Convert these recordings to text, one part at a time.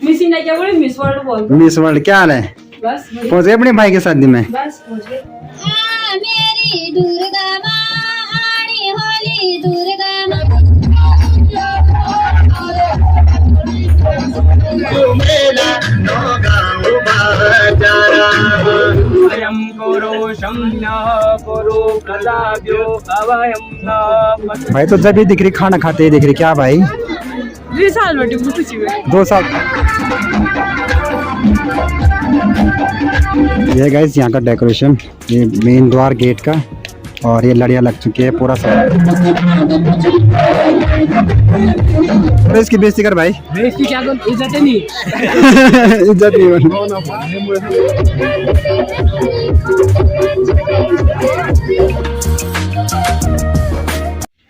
Miss India क्या बोले, miss world बोल। मिस वर्ल्ड, क्या हाल है? बस पहुंच गए अपने भाई की शादी में? बस पहुंच गए। मेरी दुर्गा माँ आनी होली दुर्गा माँ। भाई तो जब भी दिख रही खाना खाते ही दिख रही, क्या भाई? 2 साल बैठी पूछी हुई। 2 साल। ये गाइस यहाँ का डेकोरेशन, ये मेन द्वार गेट का, और ये लड़ियाँ लग चुकी है पूरा सब। इसकी बेइज्जती कर भाई। बेइज्जती क्या कर, इज्जत नहीं। इज्जत नहीं।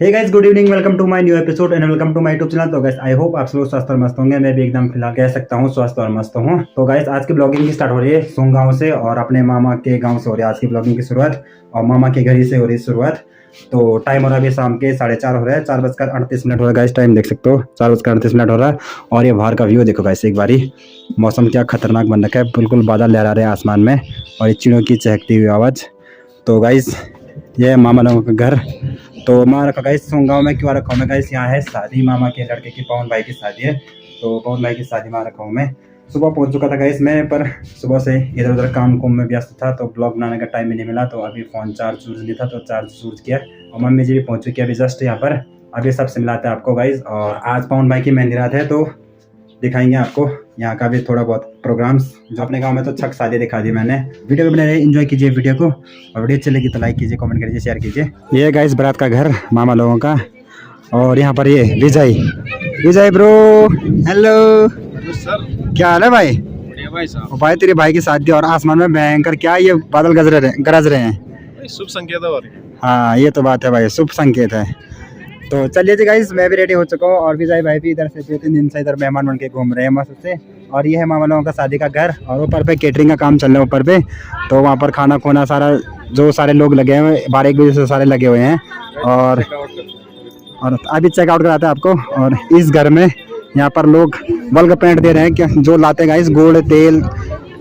Hey guys, good evening, welcome to my new episode and welcome to my YouTube channel. तो गाइस आई होप आप लोग स्वस्थ और मस्त होंगे। मैं भी एकदम फिलहाल कह सकता हूँ स्वस्थ और मस्त हूँ। तो गाइस आज की ब्लॉगिंग की स्टार्ट हो रही है सोंग गाँव से और अपने मामा के गांव से हो रही है आज की ब्लॉगिंग की शुरुआत, और मामा के घर ही से हो रही है शुरुआत। तो टाइम हो रहा है अभी शाम के 4:30 हो रहा है, 4:38 हो रहा है गाइस। टाइम देख सकते हो, 4:38 हो रहा है। और ये बाहर का व्यू देखो गाइस एक बारी, मौसम क्या खतरनाक बन रखा है, बिल्कुल बादल लहरा रहे हैं आसमान में और ये चिड़ियों की चहकती हुई आवाज़। तो गाइस ये है मामा लोगों का घर। तो मामा रखा गाइस सोंग गाँव में, क्यों रखा हूँ मैं गाइस, यहाँ है शादी मामा के लड़के की, पवन भाई की शादी है। तो पवन भाई की शादी में रखा हूँ मैं। सुबह पहुँच चुका था गाइस मैं, पर सुबह से इधर उधर काम कुम में व्यस्त था तो ब्लॉग बनाने का टाइम भी नहीं मिला। तो अभी फ़ोन चार्ज नहीं था तो चार्ज किया, और मम्मी जी भी पहुँच चुकी है अभी जस्ट यहाँ पर। अभी सबसे मिलाते हैं आपको गाइस। और आज पवन भाई की मेहंदी रात है तो दिखाएंगे आपको यहाँ का भी थोड़ा बहुत प्रोग्राम्स, जो अपने गांव में तो छक शादी दिखा दी मैंने। वीडियो भी बने रहे, एंजॉय कीजिए वीडियो को, और वीडियो अच्छी लगी तो लाइक कीजिए, कमेंट कीजिए, शेयर कीजिए। ये गाइस बारात का घर मामा लोगों का, और यहाँ पर ये विजय ब्रो, हेलो सर। क्या हाल है भाई? भाई साहब, भाई तेरे भाई की शादी और आसमान में भयंकर क्या ये बादल गरज रहे हैं। शुभ संकेत है। हाँ ये तो बात है भाई, शुभ संकेत है। तो चलिए जी गाइस, मैं भी रेडी हो चुका हूँ और विजय भाई भी इधर से 2-3 दिन से इधर मेहमान बन के घूम रहे हैं मस्त से। और ये है मामा लोगों का शादी का घर, और ऊपर पे केटरिंग का काम चल रहा है ऊपर पे। तो वहाँ पर खाना खोना सारा, जो सारे लोग लगे हुए हैं 12-1 बजे से सारे लगे हुए हैं। और अभी चेकआउट कराते हैं आपको। और इस घर में यहाँ पर लोग बल्क पेंट दे रहे हैं, क्या जो लाते हैं गाइस, गुड़ तेल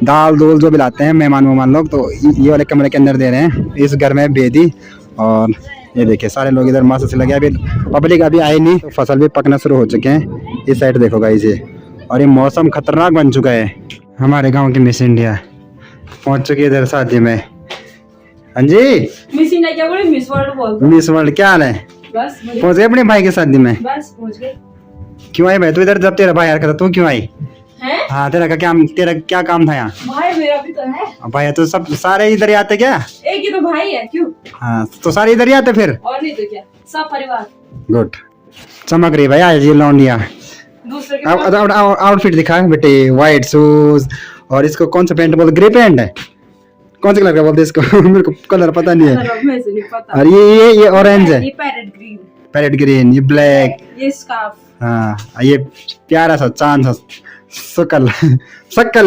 दाल दूल जो भी लाते हैं मेहमान लोग, तो ये वाले कमरे के अंदर दे रहे हैं। इस घर में बेदी, और ये देखिए सारे लोग इधर मस्त से लगे। अभी पब्लिक अभी आई नहीं, तो फसल भी पकना शुरू हो चुके हैं। इस साइड देखो गाइस ये, और ये मौसम खतरनाक बन चुका है। हमारे गांव की मिस इंडिया पहुंच चुकी है इधर शादी में। हाँ जी, मिस इंडिया क्या बोले, मिस वर्ल्ड बोल। मिस वर्ल्ड, क्या हाल है? बस पहुंच गए अपने भाई की शादी में? बस पहुंच गए। क्यों आई भाई तू इधर, जब तेरा भाई यार था तू क्यों आई? हैं? हाँ तेरा क्या काम था यहाँ? भाई मेरा भी तो है। भाई तो सब सारे इधर ही आते क्या? एक ही तो भाई है, क्यों? हाँ तो सारे इधर ही आते फिर? और नहीं तो क्या, सब परिवार। गुड, चमक रही भाई आज ये लौंडिया। दूसरे के पास- आउटफिट दिखा है बेटे, व्हाइट शूज, और इसको कौन सा पेंट बोलते? ग्रे पेंट है, कौन सा कलर का बोलते इसको? मेरे को कलर पता नहीं है। कलर में से नहीं पता। और ये ऑरेंज है, ये पैरेट ग्रीन, ये ब्लैक, ये स्कार्फ। हाँ ये प्यारा सा चांद सा शकल।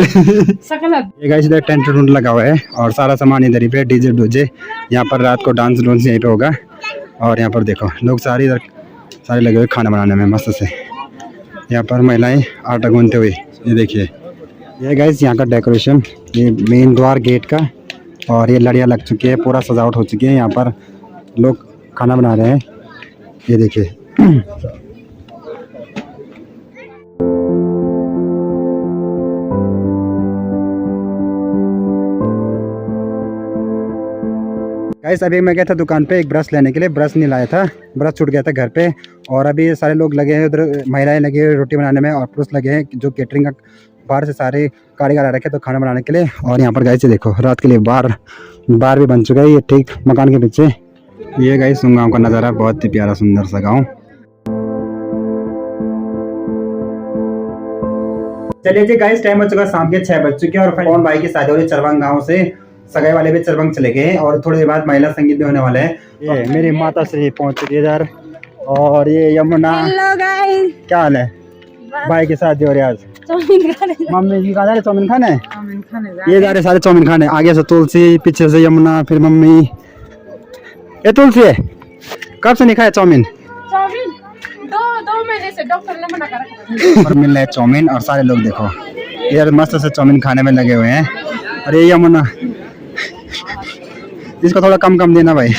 ये गाइस इधर टेंट टूंट लगा हुआ है और सारा सामान इधर ही पे, डीजे डूजे। यहाँ पर रात को डांस डूंस यहीं पे होगा। और यहाँ पर देखो लोग सारे इधर सारे लगे हुए खाना बनाने में मस्त से। यहाँ पर महिलाएं आटा गूंथते हुए, ये देखिए। ये गाइस यहाँ का डेकोरेशन, ये मेन द्वार गेट का, और ये लड़ियाँ लग चुकी है, पूरा सजावट हो चुकी है। यहाँ पर लोग खाना बना रहे हैं, ये देखिए। गाइस अभी मैं गया था दुकान पे एक ब्रश लेने के लिए, ब्रश नहीं लाया था, ब्रश छूट गया था घर पे। और अभी सारे लोग लगे हैं उधर, महिलाएं लगी हैं रोटी बनाने में, और पुरुष लगे हैं जो केटरिंग का बाहर से सारे कारीगर आ रखे तो खाना बनाने के लिए। और यहाँ पर गाइस देखो रात के लिए बार भी बन चुका है, ये ठीक मकान के पीछे। ये गाइस सोंग गाँव का नज़ारा, बहुत ही प्यारा सुंदर सा गाँव। चलिए जी गाइस, टाइम हो चुका शाम के 6 बज चुके हैं, और पवन भाई की शादी हो रही चरवांग गाँव से। सगाई वाले भी चरबंग चले गए हैं, और थोड़ी देर बाद महिला संगीत भी होने वाला है। ये मेरी माता श्री पहुंच चुकी है इधर, और ये यमुना। हेलो गाइस, क्या हाल है? भाई की शादी हो रही है आज। चाउमीन खाने। मम्मी जी कहा जा रहे चाउमीन खाने? चाउमीन खाने ये जा रहे सारे चाउमीन खाने। आगे से तुलसी, पीछे से यमुना, फिर मम्मी। ये तुलसी है, कब से नहीं खाया चाउमीन? चाउमीन 2 2 महीने से डॉक्टर ने मना करा। और मिल रहा है चाउमीन और सारे लोग देखो यार मस्त से चाउमीन खाने में लगे हुए हैं। अरे यमुना इसको थोड़ा कम कम देना भाई।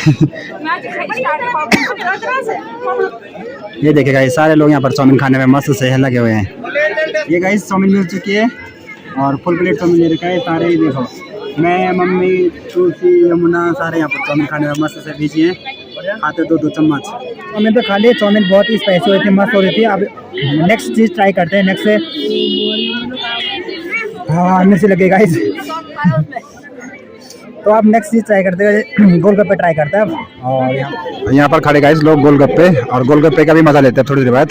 ये देखिए गाइस सारे लोग यहाँ पर चाउमीन खाने में मस्त से लगे हुए हैं। ये गाइस चाउमीन मिल चुकी है और फुल प्लेट चाउमीन ले रखा है सारे। ही देखो मैं मम्मी तुलसी यमुना सारे यहाँ पर चाउमीन खाने में मस्त से बिजी हैं, खाते 2-2 चम्मच। चाउमीन तो खा लिए, चाउमीन बहुत ही स्पाइसी हुई थी, मस्त हो रही थी। अब नेक्स्ट चीज़ ट्राई करते हैं। नेक्स्ट से हाँ मिर्ची लगे गाइस, तो आप नेक्स्ट चीज़ ट्राई करते हैं, गोलगप्पे ट्राई करते हैं अब। और यहाँ पर खड़े गाइस लोग गोलगप्पे, और गोलगप्पे का भी मज़ा लेते हैं थोड़ी देर बाद।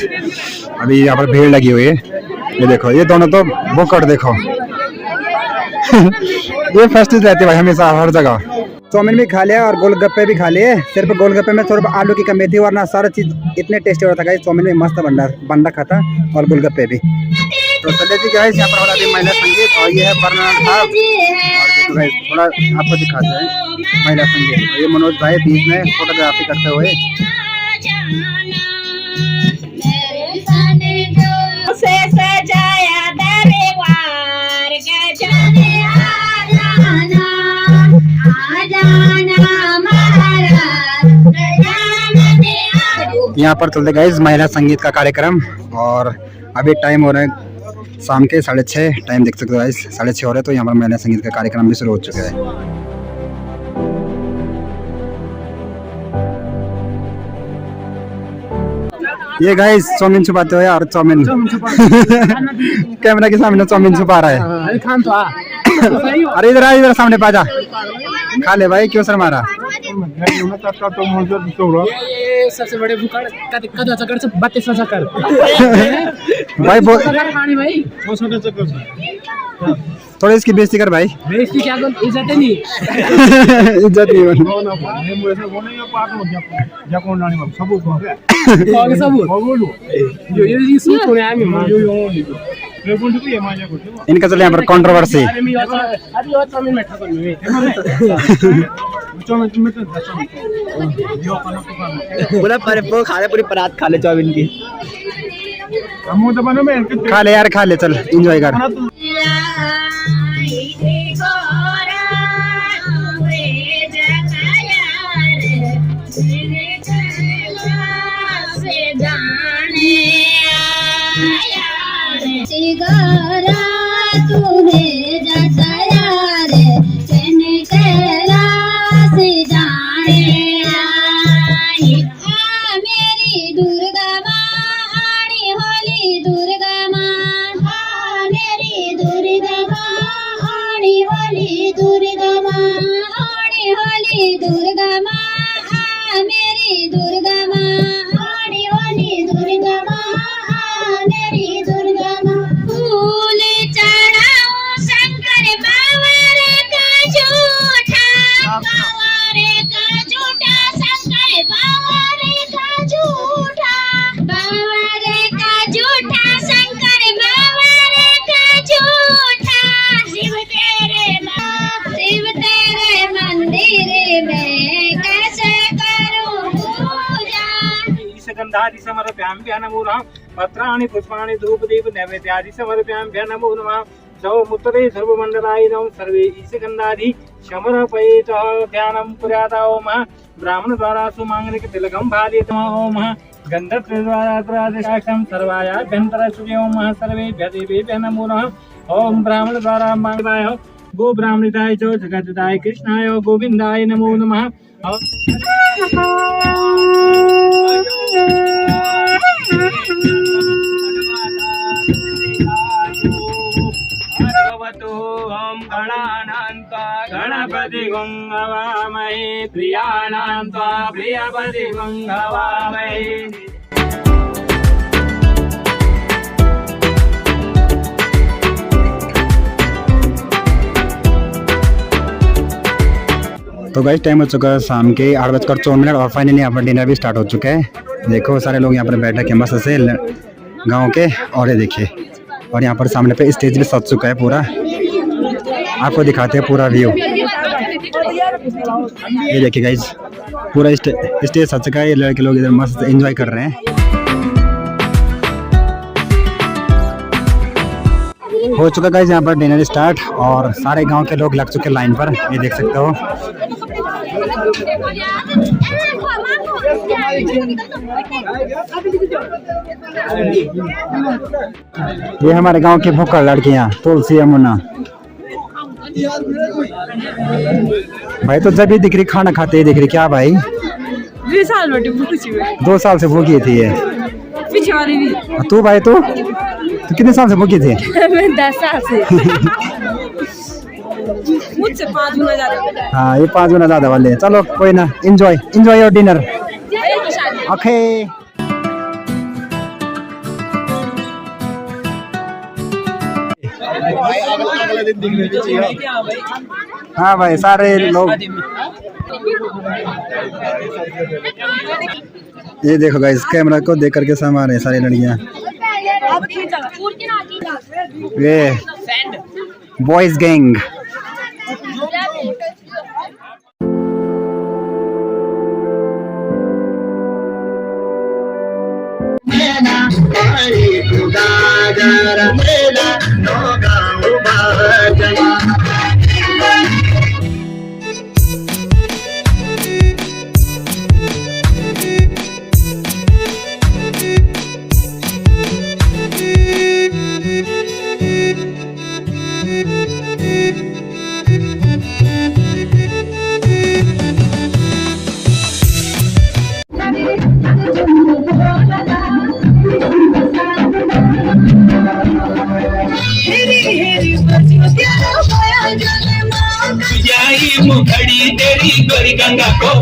अभी यहाँ पर भीड़ लगी हुई है। ये देखो ये दोनों तो बुकट देखो ये फेस्टिव रहती है भाई हमेशा हर जगह। चाउमीन भी खा लिया और गोलगप्पे भी खा लिए। सिर्फ गोलगप्पे में थोड़ा आलू की कमी थी, वरना सारा चीज़ इतने टेस्टी हो रहा था गाइस। चाउमीन में मस्त बन रखा था और गोलगप्पे भी। तो चलिए जी गाइस यहाँ पर हो रहा है महिला संगीत और ये है बरनाल साहब। और देखो गाइस थोड़ा आपको दिखाते हैं महिला संगीत। और ये मनोज भाई बीच में फोटोग्राफी करते हुए। से सजाया दरबार गजाने आ जाना महाराज यहाँ पर चलते गाइस महिला संगीत का कार्यक्रम। और अभी टाइम हो रहा है शाम के 6:30, टाइम देख सकते हो गाइस 6:30 हो रहे। तो यहाँ पर महिला संगीत का कार्यक्रम भी शुरू हो चुका है। ये गाइस चाउमीन छुपाते हो यार, चाउमीन कैमरा के सामने चाउमीन छुपा रहा है। अरे इधर सामने पाजा खा ले भाई, क्यों सर मारा। सबसे बड़े भाई थोड़ा इसकी बेइज्जती कर भाई। बेइज्जती क्या कर, इज्जत नहीं इज्जत नहीं इनका चले यहाँ पर कंट्रोवर्सी। पूरा खा ले, पूरी परात खा ले चाउमीन की। खा ले यार, खा ले, चल एंजॉय कर। गंधादि समर्प्याम्भ्यः नमो नमः। पत्राणि पुष्पाणि धूपदीप नैवेद्यादि समर्प्याम्भ्यः नमो नमः। सौमुत्तरे सर्वमण्डलाय नमः। सर्वे ईशगन्धादि समर्पयेत। ध्यानं कुर्यात्। ओम ब्राह्मण द्वारा सुमांगलिक तिलकं भार्येत। ओम गन्धद्वारा सर्वायाभ्यन्तरा सूर्य। ओम सर्वेभ्यः देवेभ्यः नमो नमः। ओम ब्राह्मण द्वारा मांगलाय गो ब्राह्मणिताय च जगद्धाय कृष्णाय गोविन्दाय नमो नमः। गणपति गंगवामहे प्रियानान्त्वा प्रियपति गंगवामहे। तो गाइस टाइम हो चुका है शाम के 8:04 और फाइनली यहाँ पर डिनर भी स्टार्ट हो चुका है। देखो सारे लोग यहाँ पर बैठे के मस्त से गांव के। और ये देखिए, और यहाँ पर सामने पे स्टेज भी सज चुका है पूरा। आपको दिखाते हैं पूरा व्यू। ये देखिए गाइस पूरा स्टेज सज चुका है। ये लड़के लोग इधर मस्त एंजॉय कर रहे हैं। हो चुका गाइस यहाँ पर डिनर स्टार्ट और सारे गांव के लोग लग चुके लाइन पर, ये देख सकते हो। ये हमारे गांव की भूखड़ लड़कियां तुलसी यमुना भाई, तो जब भी दिख रही खाना खाते ही दिख रही। क्या भाई 2 साल रोटी भूखी छी मैं। 2 साल से भूखी थी ये। पीछे वाली भी तू भाई तू कितने साल से भूखी थी? मैं 10 साल से। मुझसे 5 गुना ज्यादा। हाँ ये 5 गुना ज्यादा वाले। चलो कोई ना, एंजॉय योर डिनर। ओके अगले दिन दिखने चाहिए। हाँ भाई सारे लोग ये देखो गाइस, कैमरा को देख करके समा रहे सारी लड़कियां। ये बॉयज गैंग। मुखड़ी तेरी गोरी गंगा को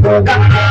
Go, go, go.